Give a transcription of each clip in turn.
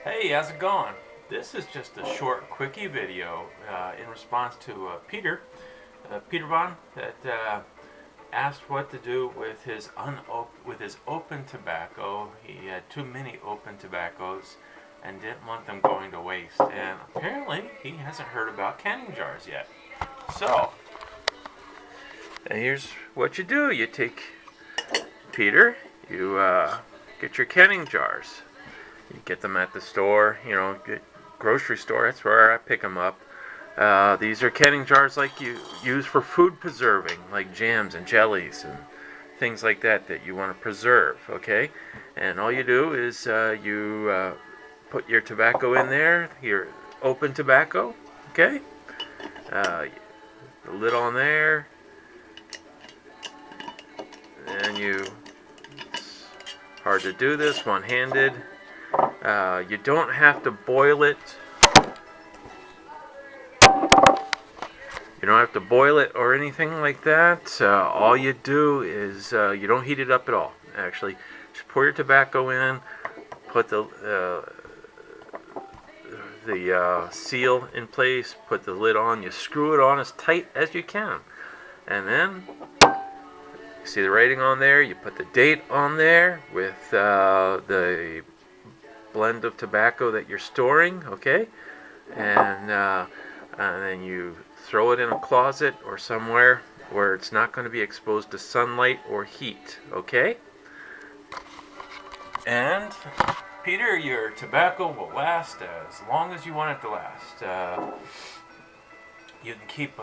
Hey, how's it going? This is just a short, quickie video in response to Peter Von, that asked what to do with his open tobacco. He had too many open tobaccos and didn't want them going to waste. And apparently, he hasn't heard about canning jars yet. So, here's what you do: you take Peter, you get your canning jars. You get them at the store, grocery store. That's where I pick them up. These are canning jars like you use for food preserving, like jams and jellies and things like that you want to preserve, okay? And all you do is you put your tobacco in there, your open tobacco, okay? Uh, the lid on there, and it's hard to do this one-handed. You don't have to boil it. You don't have to boil it or anything like that. All you do is you don't heat it up at all. Actually, just pour your tobacco in, put the seal in place, put the lid on. You screw it on as tight as you can, and then you see the rating on there. You put the date on there with the blend of tobacco that you're storing, okay? And then you throw it in a closet or somewhere where it's not going to be exposed to sunlight or heat, okay? And Peter, your tobacco will last as long as you want it to last. You can keep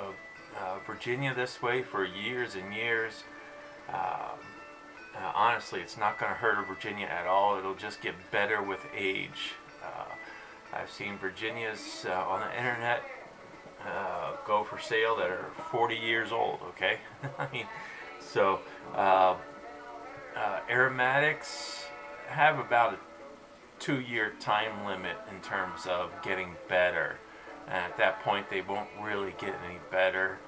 Virginia this way for years and years. Honestly, it's not going to hurt a Virginia at all. It'll just get better with age. I've seen Virginias on the internet go for sale that are 40 years old, okay? I mean, so aromatics have about a 2-year time limit in terms of getting better. And at that point, they won't really get any better.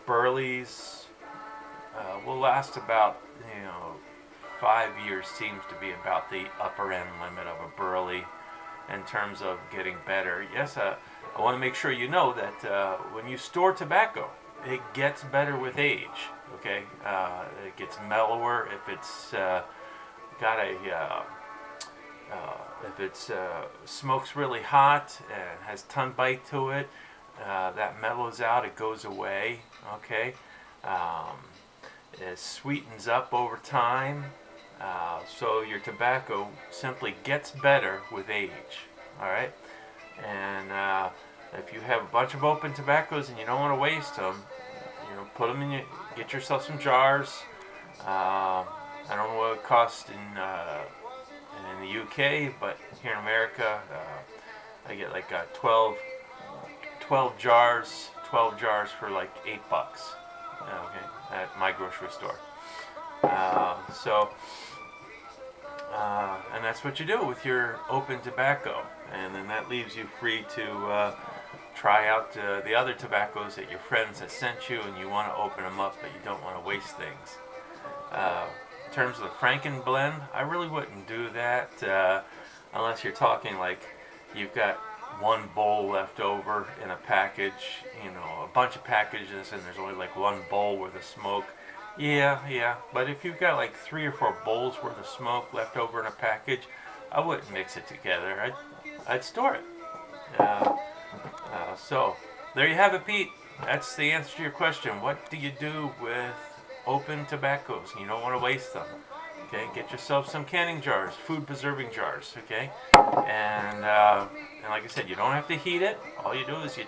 Burleys will last about 5 years. Seems to be about the upper end limit of a burley in terms of getting better. Yes, I want to make sure you know that when you store tobacco, it gets better with age. Okay, it gets mellower if it's got a if it's smokes really hot and has tongue bite to it. That mellows out. It goes away. Okay. It sweetens up over time, so your tobacco simply gets better with age. All right, and if you have a bunch of open tobaccos and you don't want to waste them, put them in. Get yourself some jars. I don't know what it costs in the UK, but here in America, I get like 12 jars for like $8. Okay, at my grocery store. And that's what you do with your open tobacco, and then that leaves you free to try out the other tobaccos that your friends have sent you, and you want to open them up, but you don't want to waste things. In terms of the Franken blend, I really wouldn't do that unless you're talking like you've got one bowl left over in a package, a bunch of packages, and there's only like one bowl worth of smoke. Yeah. But if you've got like 3 or 4 bowls worth of smoke left over in a package, I wouldn't mix it together. I'd store it. So there you have it, Pete. That's the answer to your question. What do you do with open tobaccos? You don't want to waste them. Okay, get yourself some canning jars, food preserving jars. Okay, and like I said, you don't have to heat it. All you do is you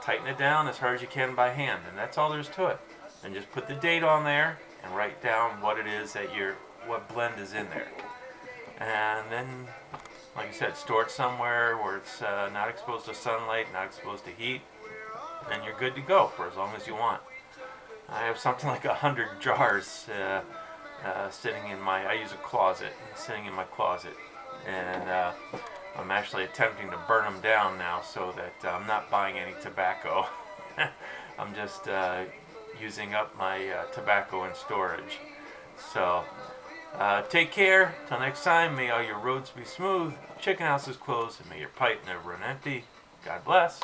tighten it down as hard as you can by hand, and that's all there is to it. And just put the date on there and write down what it is what blend is in there. And then, like I said, store it somewhere where it's not exposed to sunlight, not exposed to heat, and you're good to go for as long as you want. I have something like 100 jars sitting in I use a closet, sitting in my closet, and I'm actually attempting to burn them down now so that I'm not buying any tobacco. I'm just using up my tobacco in storage. So Take care. Till next time, may all your roads be smooth, chicken houses closed, and may your pipe never run empty. God bless.